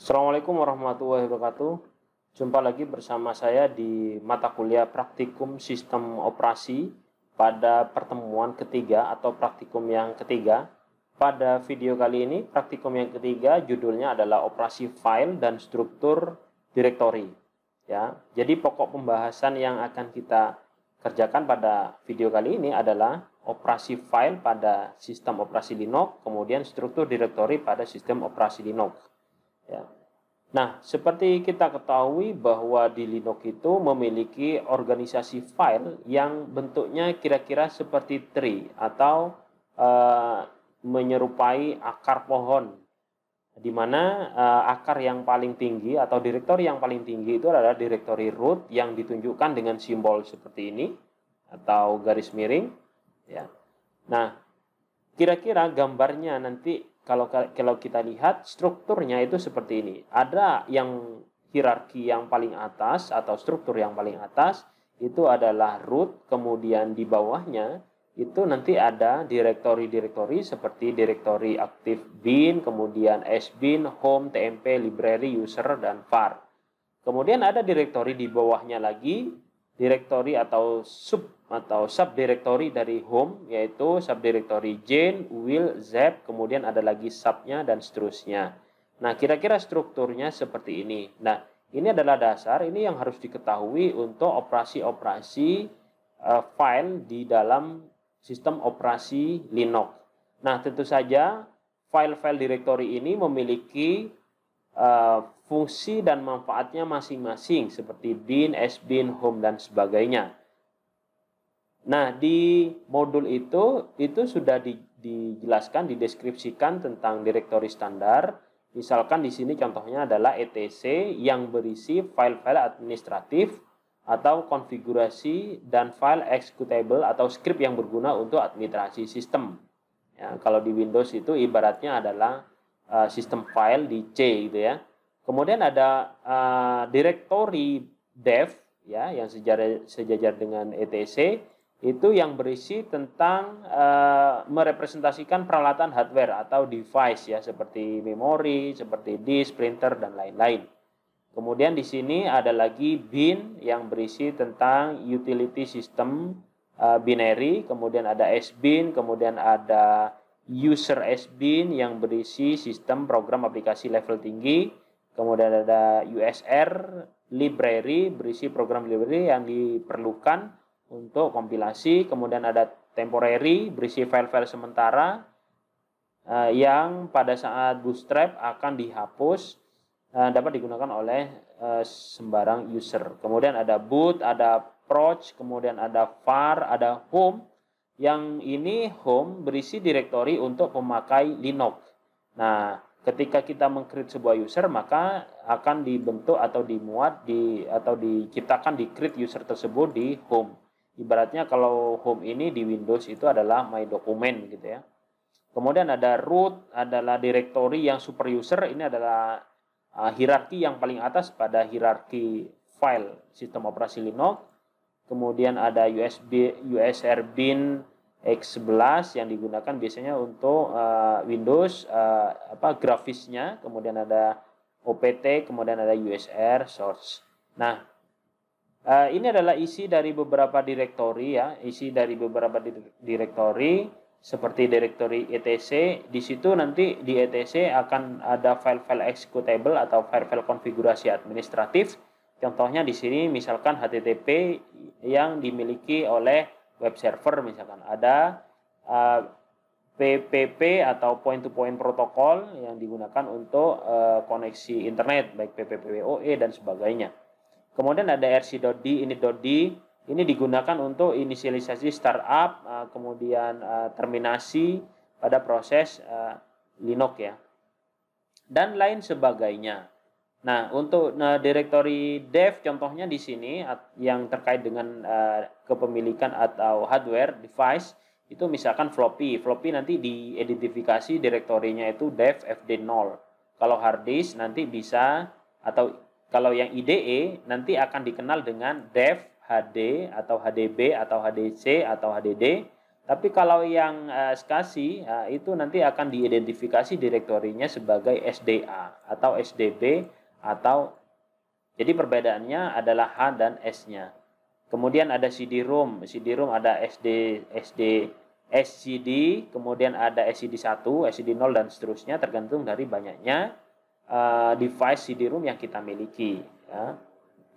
Assalamualaikum warahmatullahi wabarakatuh. Jumpa lagi bersama saya di mata kuliah Praktikum Sistem Operasi pada pertemuan ketiga atau praktikum yang ketiga. Pada video kali ini, praktikum yang ketiga judulnya adalah Operasi File dan Struktur Direktori. Ya, jadi pokok pembahasan yang akan kita kerjakan pada video kali ini adalah operasi file pada sistem operasi Linux, kemudian struktur direktori pada sistem operasi Linux. Ya. Nah, seperti kita ketahui bahwa di Linux itu memiliki organisasi file yang bentuknya kira-kira seperti tree atau menyerupai akar pohon, di mana akar yang paling tinggi atau direktori yang paling tinggi itu adalah direktori root yang ditunjukkan dengan simbol seperti ini atau garis miring. Ya. Nah, kira-kira gambarnya nanti kalau kita lihat strukturnya itu seperti ini. Ada yang hierarki yang paling atas atau struktur yang paling atas itu adalah root, kemudian di bawahnya itu nanti ada direktori-direktori seperti direktori aktif bin, kemudian sbin, home, tmp, library, user, dan var. Kemudian ada direktori di bawahnya lagi, direktori atau subdirektori dari home, yaitu subdirektori Jane, Will, Zep, kemudian ada lagi subnya dan seterusnya. Nah, kira-kira strukturnya seperti ini. Nah, ini adalah dasar, ini yang harus diketahui untuk operasi-operasi file di dalam sistem operasi Linux. Nah, tentu saja file-file directory ini memiliki fungsi dan manfaatnya masing-masing seperti bin, sbin, home, dan sebagainya. Nah, di modul itu sudah dijelaskan, dideskripsikan tentang direktori standar. Misalkan di sini contohnya adalah etc yang berisi file-file administratif atau konfigurasi dan file executable atau script yang berguna untuk administrasi sistem. Ya, kalau di Windows itu ibaratnya adalah sistem file di C gitu ya. Kemudian ada directory dev ya yang sejajar dengan etc itu yang berisi tentang merepresentasikan peralatan hardware atau device ya seperti memori, seperti disk, printer, dan lain-lain. Kemudian di sini ada lagi bin yang berisi tentang utility system binary, kemudian ada sbin, kemudian ada user sbin yang berisi sistem program aplikasi level tinggi, kemudian ada usr library berisi program library yang diperlukan untuk kompilasi, kemudian ada temporary berisi file-file sementara yang pada saat bootstrap akan dihapus, dapat digunakan oleh sembarang user. Kemudian ada boot, ada proc, kemudian ada var, ada home. Yang ini home berisi direktori untuk pemakai Linux. Nah, ketika kita meng-create sebuah user, maka akan dibentuk atau dimuat atau diciptakan di create user tersebut di home. Ibaratnya kalau home ini di Windows itu adalah my document gitu ya. Kemudian ada root, adalah direktori yang super user, ini adalah hierarki yang paling atas pada hierarki file sistem operasi Linux. Kemudian ada usr bin X11 yang digunakan biasanya untuk Windows grafisnya. Kemudian ada opt, kemudian ada usr source. Nah, ini adalah isi dari beberapa direktori ya, isi dari beberapa direktori seperti direktori etc. Di situ nanti di etc akan ada file-file executable atau file-file konfigurasi administratif. Contohnya di sini misalkan HTTP yang dimiliki oleh web server, misalkan ada PPP atau point-to-point protocol yang digunakan untuk koneksi internet, baik PPPoE dan sebagainya. Kemudian ada rc.d, init.d, ini digunakan untuk inisialisasi startup, kemudian terminasi pada proses Linux ya, dan lain sebagainya. Nah, untuk direktori dev contohnya di sini yang terkait dengan kepemilikan atau hardware device itu misalkan floppy nanti diidentifikasi direktorinya itu dev fd0. Kalau hard disk nanti bisa, atau kalau yang IDE nanti akan dikenal dengan dev HD atau HDB atau HDC atau HDD. Tapi kalau yang SCSI itu nanti akan diidentifikasi direktorinya sebagai SDA atau SDB atau jadi perbedaannya adalah H dan S-nya. Kemudian ada CD-ROM, CD-ROM ada SCD, kemudian ada SCD 1, SCD 0 dan seterusnya tergantung dari banyaknya device CD-ROM yang kita miliki. Ya.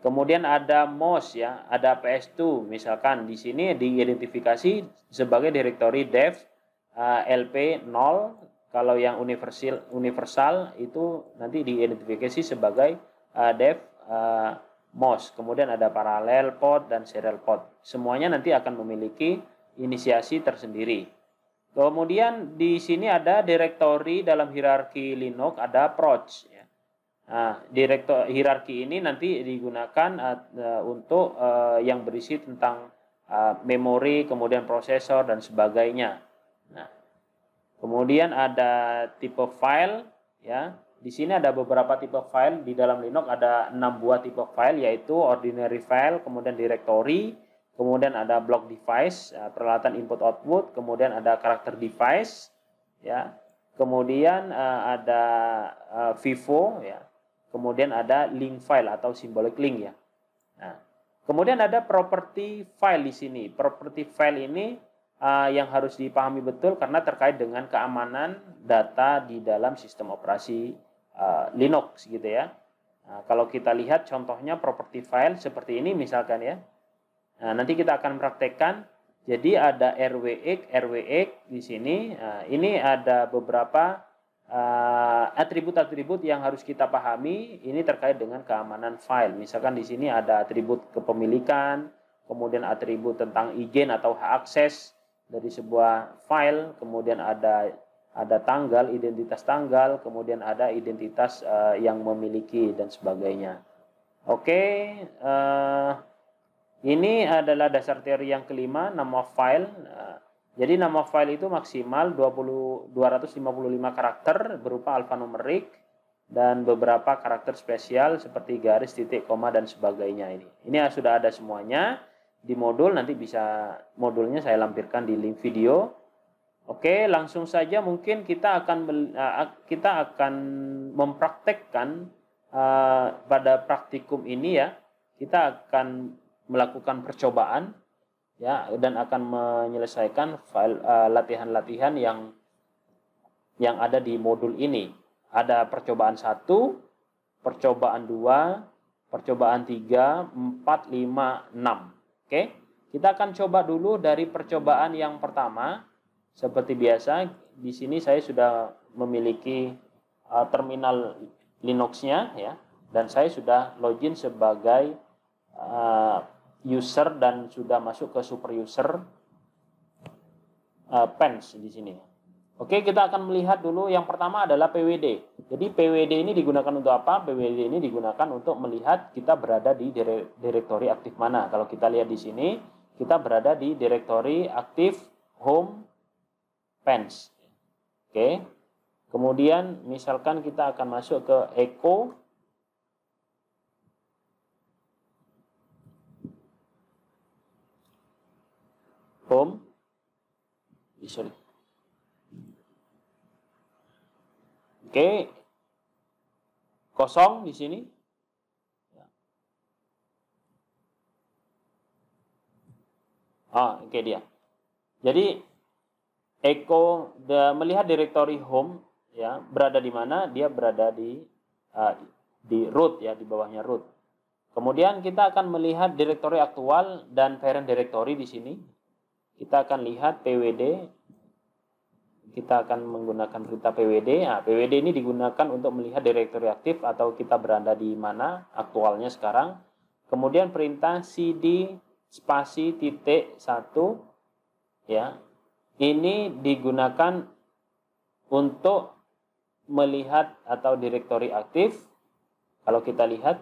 Kemudian ada MOS ya, ada PS2 misalkan di sini diidentifikasi sebagai direktori dev LP 0, kalau yang universal itu nanti diidentifikasi sebagai dev MOS. Kemudian ada paralel port dan serial port. Semuanya nanti akan memiliki inisiasi tersendiri. Kemudian di sini ada direktori dalam hierarki Linux, ada proc. Nah, hierarki ini nanti digunakan untuk yang berisi tentang memori, kemudian prosesor dan sebagainya. Nah, kemudian ada tipe file, ya. Di sini ada beberapa tipe file di dalam Linux, ada 6 buah tipe file yaitu ordinary file, kemudian directory, kemudian ada block device, peralatan input output, kemudian ada karakter device, ya. Kemudian ada FIFO, ya. Kemudian ada link file atau symbolic link, ya. Nah, kemudian ada property file di sini. Property file ini yang harus dipahami betul karena terkait dengan keamanan data di dalam sistem operasi Linux gitu ya. Nah, kalau kita lihat contohnya property file seperti ini misalkan ya. Nah, nanti kita akan praktekkan. Jadi ada RWX di sini. Nah, ini ada beberapa atribut-atribut yang harus kita pahami. Ini terkait dengan keamanan file. Misalkan di sini ada atribut kepemilikan, kemudian atribut tentang izin atau hak akses dari sebuah file, kemudian ada tanggal, identitas tanggal, kemudian ada identitas yang memiliki dan sebagainya. Oke, ini adalah dasar teori yang kelima, nama file. Jadi nama file itu maksimal 255 karakter berupa alfanumerik dan beberapa karakter spesial seperti garis, titik, koma dan sebagainya ini. Ini sudah ada semuanya di modul, nanti bisa modulnya saya lampirkan di link video. Oke, langsung saja mungkin kita akan mempraktekkan pada praktikum ini ya. Kita akan melakukan percobaan ya dan akan menyelesaikan file latihan-latihan yang ada di modul ini. Ada percobaan 1, percobaan 2, percobaan 3, 4, 5, 6. Oke, kita akan coba dulu dari percobaan yang pertama. Seperti biasa, di sini saya sudah memiliki terminal Linux-nya ya, dan saya sudah login sebagai user dan sudah masuk ke super user pens di sini. Oke, kita akan melihat dulu yang pertama adalah PWD. Jadi PWD ini digunakan untuk apa? PWD ini digunakan untuk melihat kita berada di direktori aktif mana. Kalau kita lihat di sini, kita berada di direktori aktif home pens. Oke. Kemudian misalkan kita akan masuk ke echo home. Sorry. Oke, kosong di sini. Oke dia. Jadi echo melihat directory home ya berada di mana? Dia berada di root ya, di bawahnya root. Kemudian kita akan melihat direktori aktual dan parent directory di sini. Kita akan lihat PWD. Kita akan menggunakan perintah PWD. Nah, PWD ini digunakan untuk melihat direktori aktif atau kita berada di mana aktualnya sekarang. Kemudian perintah cd spasi titik 1 ya. Ini digunakan untuk melihat atau direktori aktif. Kalau kita lihat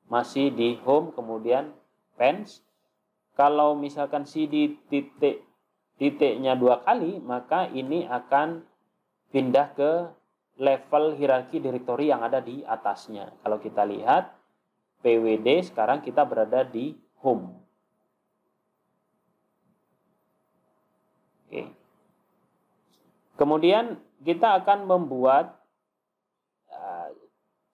masih di home kemudian pens. Kalau misalkan cd titiknya 2 kali, maka ini akan pindah ke level hierarki direktori yang ada di atasnya. Kalau kita lihat PWD sekarang kita berada di home. Oke. Kemudian kita akan membuat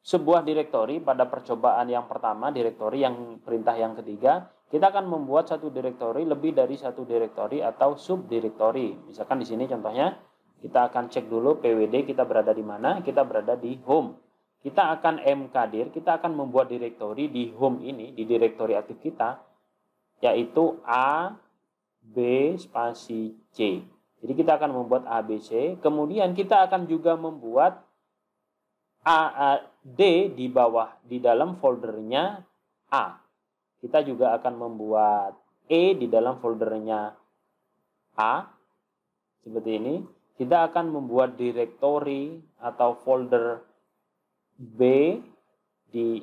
sebuah direktori pada percobaan yang pertama, direktori yang perintah yang ketiga, kita akan membuat satu direktori lebih dari satu direktori atau subdirektori. Misalkan di sini contohnya kita akan cek dulu PWD kita berada di mana, kita berada di home. Kita akan mkdir, kita akan membuat direktori di home ini, di direktori aktif kita, yaitu A, B, spasi C. Jadi kita akan membuat A, B, C, kemudian kita akan juga membuat D di bawah di dalam foldernya A. Kita juga akan membuat E di dalam foldernya A. Seperti ini. Kita akan membuat direktori atau folder B di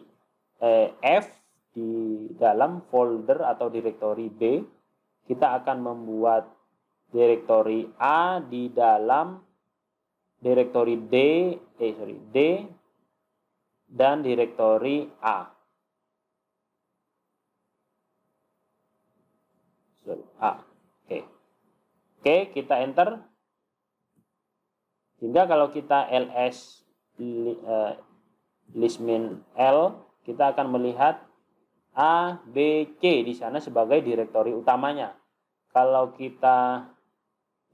F di dalam folder atau direktori B. Kita akan membuat direktori A di dalam direktori D dan direktori A. Oke, kita enter. Sehingga kalau kita ls listmin L, kita akan melihat A, B, C di sana sebagai direktori utamanya. Kalau kita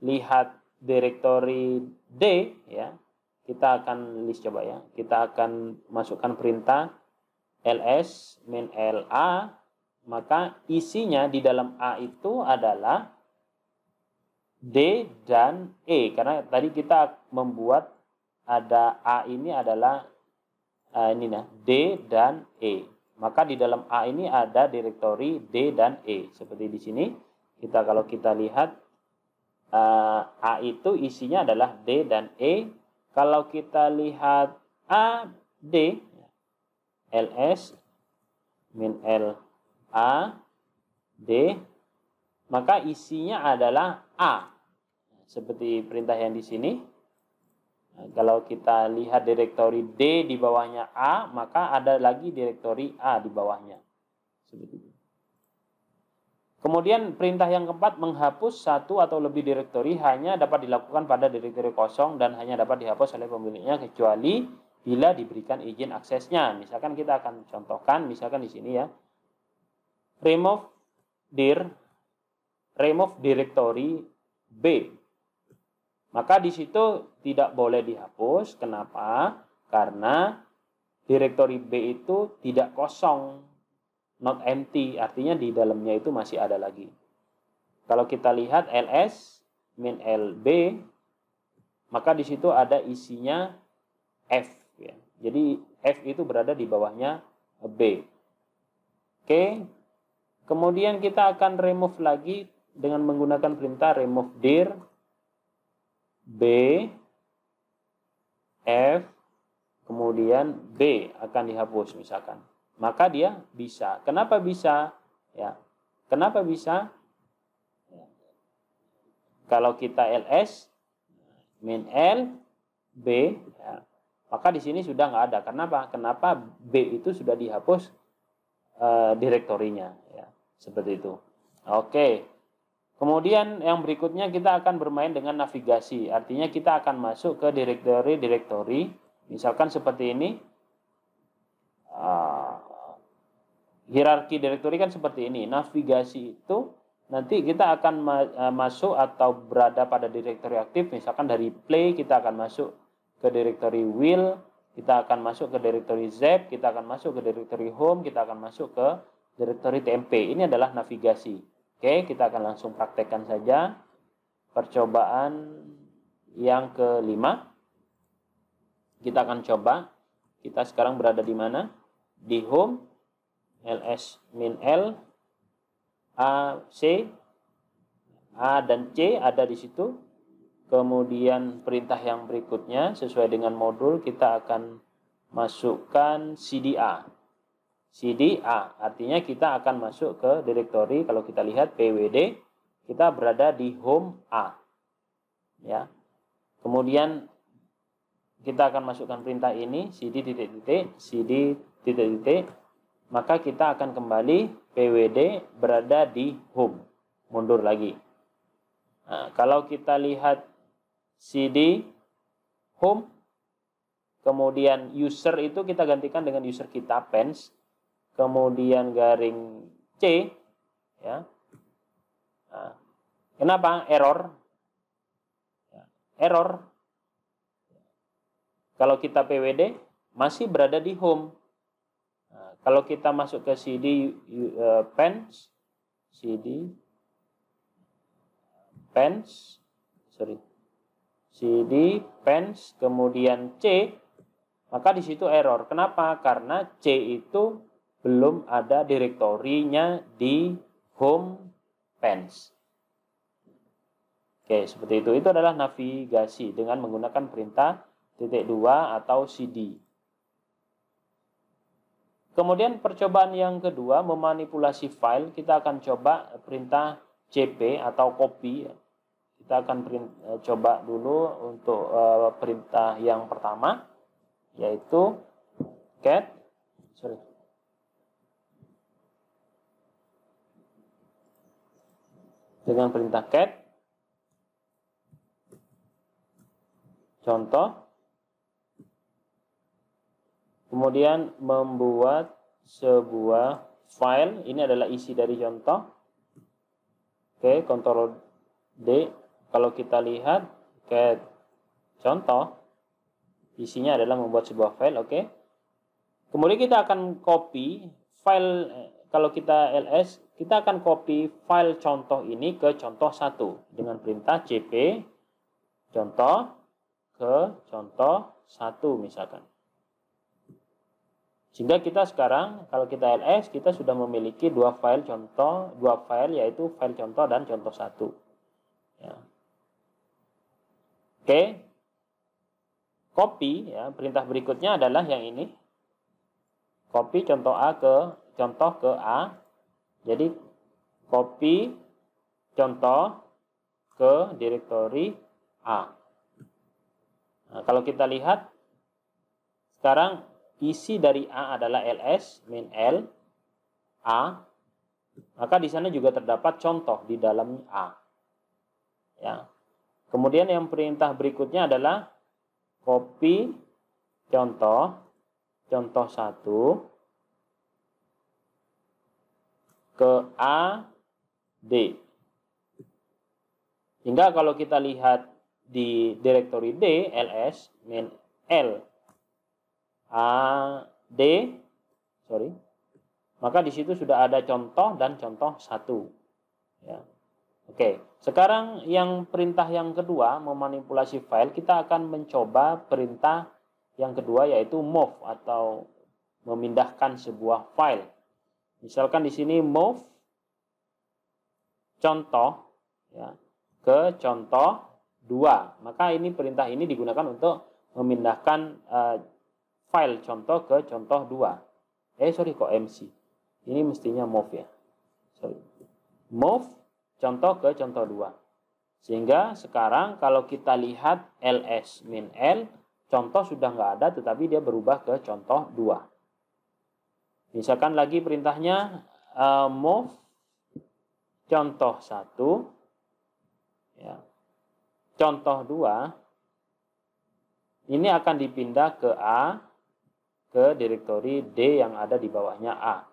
lihat direktori D, ya, kita akan list coba ya. Kita akan masukkan perintah ls min LA, maka isinya di dalam A itu adalah D dan E, karena tadi kita membuat ada A ini adalah D dan E. Maka di dalam A ini ada direktori D dan E. Seperti di sini, kalau kita lihat A itu isinya adalah D dan E. Kalau kita lihat A, D, ls min L A, D, maka isinya adalah A. Seperti perintah yang di sini. Kalau kita lihat direktori D di bawahnya A, maka ada lagi direktori A di bawahnya. Seperti itu. Kemudian perintah yang keempat, menghapus satu atau lebih direktori hanya dapat dilakukan pada direktori kosong dan hanya dapat dihapus oleh pemiliknya kecuali bila diberikan izin aksesnya. Misalkan kita akan contohkan, misalkan di sini ya, remove directory B. Maka di situ tidak boleh dihapus. Kenapa? Karena direktori B itu tidak kosong, not empty, artinya di dalamnya itu masih ada lagi. Kalau kita lihat ls min LB, maka di situ ada isinya F. Ya. Jadi F itu berada di bawahnya B. Oke. Kemudian kita akan remove lagi dengan menggunakan perintah remove dir B, F, kemudian B akan dihapus misalkan. Maka dia bisa. Kenapa bisa? Ya. Kenapa bisa? Ya. Kalau kita ls min L B, ya, maka di sini sudah nggak ada. Kenapa? Kenapa B itu sudah dihapus direktorinya, ya. Seperti itu. Oke. Kemudian yang berikutnya kita akan bermain dengan navigasi. Artinya kita akan masuk ke direktori-direktori. Misalkan seperti ini. Hierarki direktori kan seperti ini. Navigasi itu nanti kita akan masuk atau berada pada direktori aktif. Misalkan dari play kita akan masuk ke direktori wheel. Kita akan masuk ke direktori Z. Kita akan masuk ke direktori home. Kita akan masuk ke direktori TMP. Ini adalah navigasi. Oke, kita akan langsung praktekkan saja percobaan yang kelima. Kita akan coba. Kita sekarang berada di mana? Di home, ls min L, A, C, A dan C ada di situ. Kemudian perintah yang berikutnya sesuai dengan modul kita akan masukkan CDA. CDA artinya kita akan masuk ke direktori. Kalau kita lihat PWD, kita berada di home A, ya. Kemudian kita akan masukkan perintah ini cd titik, maka kita akan kembali PWD berada di home, mundur lagi. Nah, kalau kita lihat cd home, kemudian user itu kita gantikan dengan user kita pens, kemudian garing C, ya. Nah, kenapa error? Error. Kalau kita pwd masih berada di home. Nah, kalau kita masuk ke cd pens, cd pens, kemudian C, maka di situ error. Kenapa? Karena C itu belum ada direktorinya di home pens. Oke, seperti itu. Itu adalah navigasi dengan menggunakan perintah .2 atau cd. Kemudian percobaan yang kedua, memanipulasi file. Kita akan coba perintah cp atau copy. Kita akan coba dulu untuk perintah yang pertama, yaitu dengan perintah cat, contoh, kemudian membuat sebuah file. Ini adalah isi dari contoh. Oke, Ctrl D. Kalau kita lihat cat contoh, isinya adalah membuat sebuah file. Oke. Kemudian kita akan copy file. Kalau kita ls, kita akan copy file contoh ini ke contoh 1 dengan perintah cp contoh ke contoh 1 misalkan. Sehingga kita sekarang kalau kita ls, kita sudah memiliki dua file contoh, yaitu file contoh dan contoh 1. Ya. Oke. Copy, ya, perintah berikutnya adalah yang ini. Copy contoh ke A. Jadi copy contoh ke direktori A. Nah, kalau kita lihat sekarang isi dari A adalah ls min L A, maka di sana juga terdapat contoh di dalam A. Ya. Kemudian yang perintah berikutnya adalah copy contoh 1 ke A D. Hingga kalau kita lihat di direktori D, ls min L A D, maka di situ sudah ada contoh dan contoh 1. Ya. Oke, sekarang yang perintah yang kedua, memanipulasi file, kita akan mencoba perintah yang kedua, yaitu move atau memindahkan sebuah file. Misalkan di sini move contoh, ya, ke contoh 2. Maka ini perintah ini digunakan untuk memindahkan file contoh ke contoh 2. Kok MC? Ini mestinya move, ya. Move contoh ke contoh 2. Sehingga sekarang kalau kita lihat ls min L, contoh sudah nggak ada, tetapi dia berubah ke contoh 2. Misalkan lagi perintahnya move contoh 1, ya, contoh 2, ini akan dipindah ke A, ke direktori D yang ada di bawahnya A.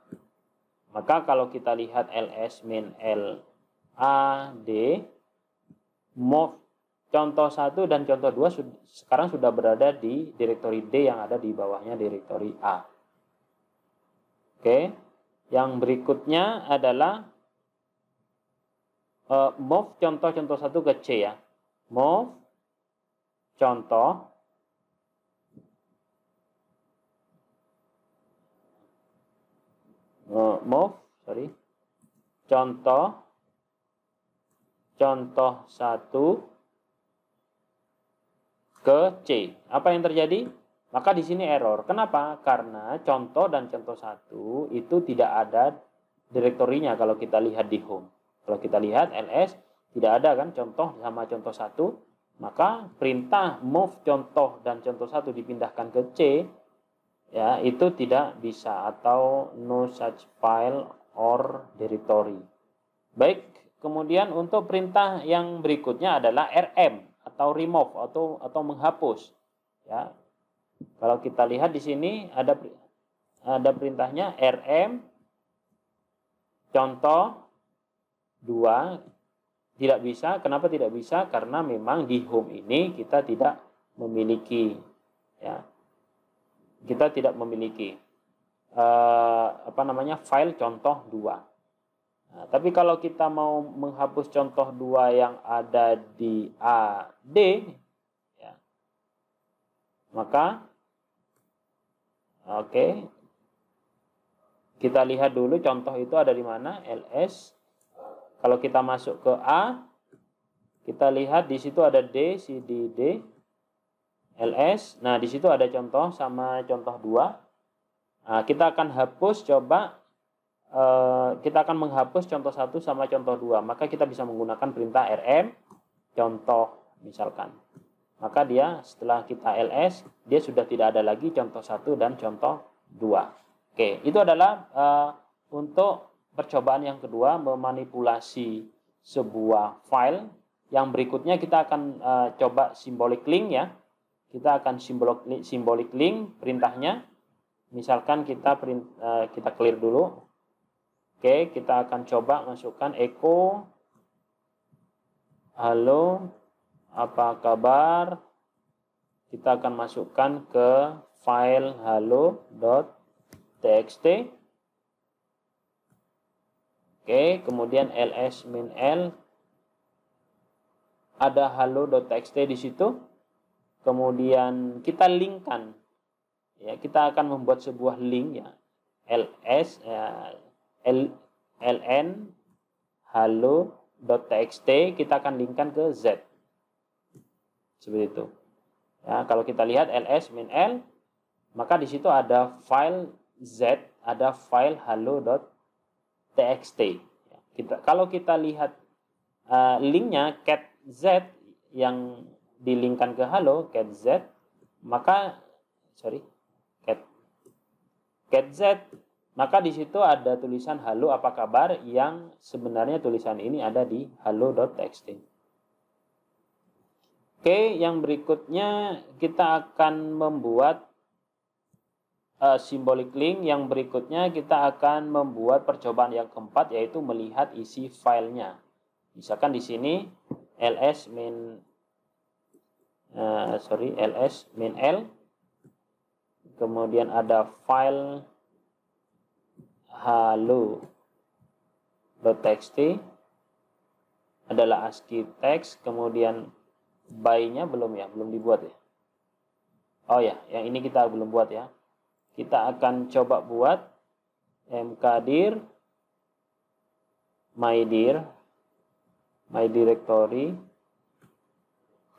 Maka kalau kita lihat ls min L A D, move contoh 1 dan contoh 2 sekarang sudah berada di direktori D yang ada di bawahnya direktori A. Oke, yang berikutnya adalah move contoh 1 ke C, ya. Move contoh contoh 1 ke C. Apa yang terjadi? Maka di sini error. Kenapa? Karena contoh dan contoh 1 itu tidak ada direktorinya kalau kita lihat di home. Kalau kita lihat ls, tidak ada kan contoh sama contoh 1. Maka perintah move contoh dan contoh 1 dipindahkan ke C, ya, itu tidak bisa, atau no such file or directory. Baik, kemudian untuk perintah yang berikutnya adalah rm atau remove atau menghapus. Ya. Kalau kita lihat di sini ada perintahnya rm contoh 2 tidak bisa. Kenapa tidak bisa? Karena memang di home ini kita tidak memiliki, ya, kita tidak memiliki file contoh 2. Nah, tapi kalau kita mau menghapus contoh 2 yang ada di AD, ya, maka kita lihat dulu contoh itu ada di mana, ls. Kalau kita masuk ke A, kita lihat di situ ada D, CD, D, ls. Nah, di situ ada contoh sama contoh 2. Nah, kita akan hapus, kita akan menghapus contoh 1 sama contoh 2. Maka kita bisa menggunakan perintah rm contoh misalkan. Maka dia setelah kita ls, dia sudah tidak ada lagi contoh 1 dan contoh 2. Oke, itu adalah untuk percobaan yang kedua, memanipulasi sebuah file. Yang berikutnya kita akan coba symbolic link, ya. Kita akan symbolic link perintahnya. Misalkan kita clear dulu. Oke, kita akan coba masukkan echo halo, apa kabar? Kita akan masukkan ke file halo.txt. Oke, kemudian ls-l ada halo.txt di situ. Kemudian kita linkkan, ya, kita akan membuat sebuah link, ya, ln halo.txt, kita akan linkkan ke z, seperti itu. Ya, kalau kita lihat ls-l, maka di situ ada file z, ada file halo.txt. Kalau kita lihat linknya cat z yang dilingkan ke halo, cat z, maka cat z, maka di situ ada tulisan halo apa kabar, yang sebenarnya tulisan ini ada di halo.txt. Oke, yang berikutnya kita akan membuat symbolic link. Yang berikutnya kita akan membuat percobaan yang keempat, yaitu melihat isi filenya. Misalkan di sini ls-min l, kemudian ada file halo.txt adalah ASCII text, kemudian by-nya belum dibuat, ya. Oh ya, yang ini kita belum buat, ya. Kita akan coba buat mkdir my directory,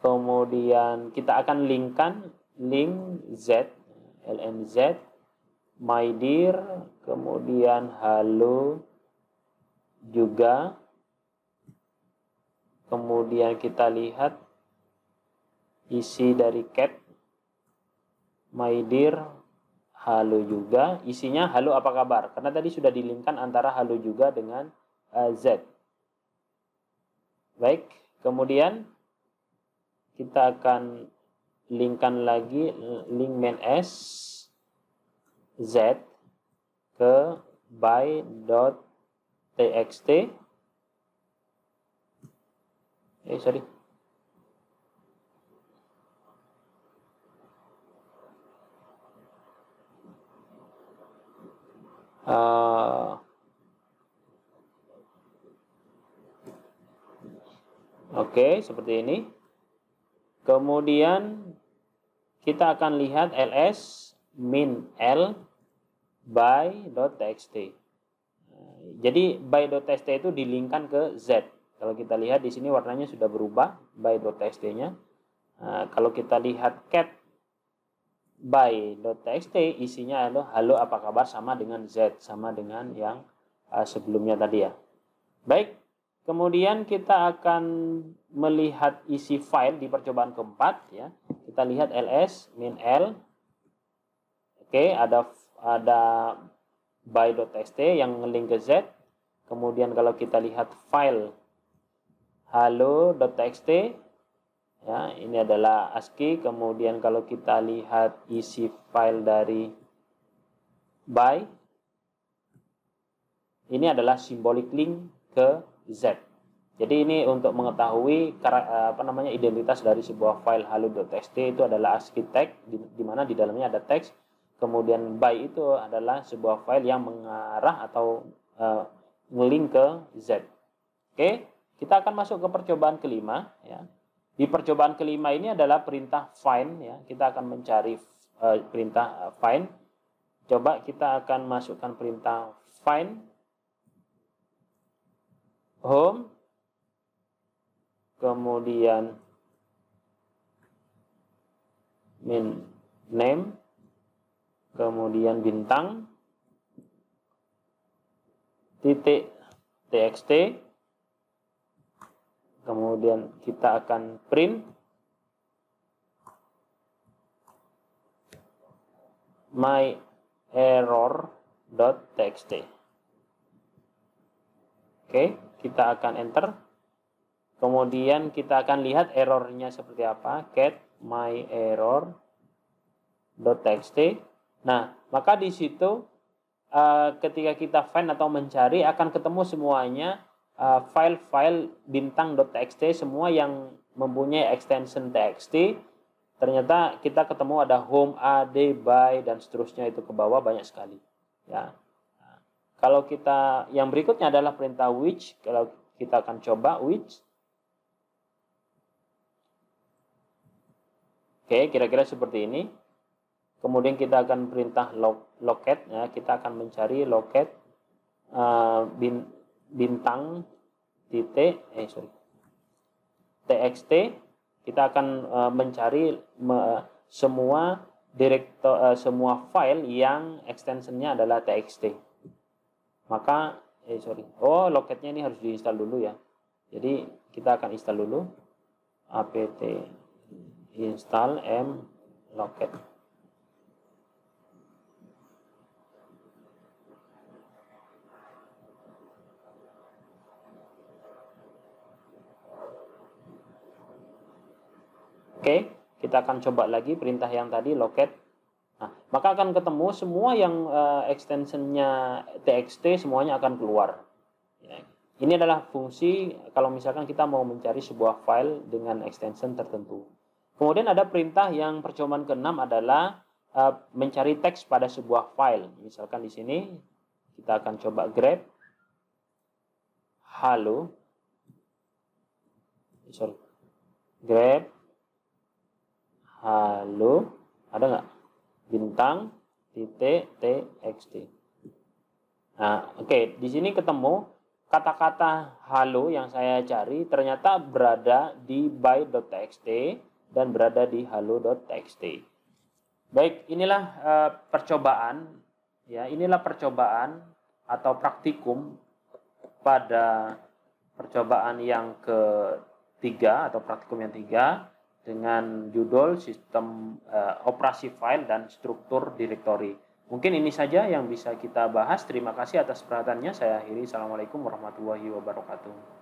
kemudian kita akan link z, lnz mydir, kemudian halo juga, kemudian kita lihat isi dari cat mydir halo juga, isinya halo apa kabar, karena tadi sudah dilingkan antara halo juga dengan z. Baik, kemudian kita akan linkkan lagi link main s z ke by.txt. Oke, seperti ini. Kemudian kita akan lihat ls min l by.txt. Jadi by.txt itu dilingkan ke z. Kalau kita lihat di sini warnanya sudah berubah by.txt-nya. Kalau kita lihat cat by.txt, isinya adalah halo apa kabar, sama dengan z, sama dengan yang sebelumnya tadi, ya. Baik, kemudian kita akan melihat isi file di percobaan keempat, ya. Kita lihat ls min l. Oke, ada by.txt yang ngelink ke z. Kemudian kalau kita lihat file halo.txt. Ya, ini adalah ASCII. Kemudian kalau kita lihat isi file dari by, ini adalah symbolic link ke Z. Jadi ini untuk mengetahui identitas dari sebuah file halo.txt itu adalah ASCII tag, di mana di dalamnya ada teks. Kemudian by itu adalah sebuah file yang mengarah atau ngelink ke Z. Oke, kita akan masuk ke percobaan kelima. Ya. Di percobaan kelima ini adalah perintah find. Ya. Kita akan mencari perintah find. Coba kita akan masukkan perintah find home, kemudian name, kemudian bintang, titik txt, kemudian kita akan print my error.txt. Oke, kita akan enter. Kemudian kita akan lihat errornya seperti apa. Get my error.txt. Nah, maka di situ ketika kita find atau mencari akan ketemu semuanya file-file bintang.txt semua yang mempunyai extension txt. Ternyata kita ketemu ada home, ad, by, dan seterusnya itu ke bawah banyak sekali. Ya. Nah, kalau kita yang berikutnya adalah perintah which. Kalau kita akan coba which. Oke, kira-kira seperti ini. Kemudian kita akan perintah locate. Ya, kita akan mencari locate bintang titik txt. Kita akan mencari semua semua file yang extensionnya adalah txt. Maka locate-nya ini harus diinstal dulu ya. Jadi kita akan install dulu apt install locate. Oke, kita akan coba lagi perintah yang tadi locate. Nah, maka akan ketemu semua yang extensionnya txt semuanya akan keluar. Ya. Ini adalah fungsi kalau misalkan kita mau mencari sebuah file dengan extension tertentu. Kemudian ada perintah yang percobaan ke-6 adalah mencari teks pada sebuah file. Misalkan di sini kita akan coba grep grep halo, ada nggak? Bintang titik txt. Nah, oke, di sini ketemu kata-kata halo yang saya cari ternyata berada di by.txt dan berada di halo.txt. Baik, inilah percobaan, ya, inilah percobaan atau praktikum pada percobaan yang ketiga atau praktikum yang 3. Dengan judul sistem operasi file dan struktur direktori. Mungkin ini saja yang bisa kita bahas. Terima kasih atas perhatiannya. Saya akhiri. Assalamualaikum warahmatullahi wabarakatuh.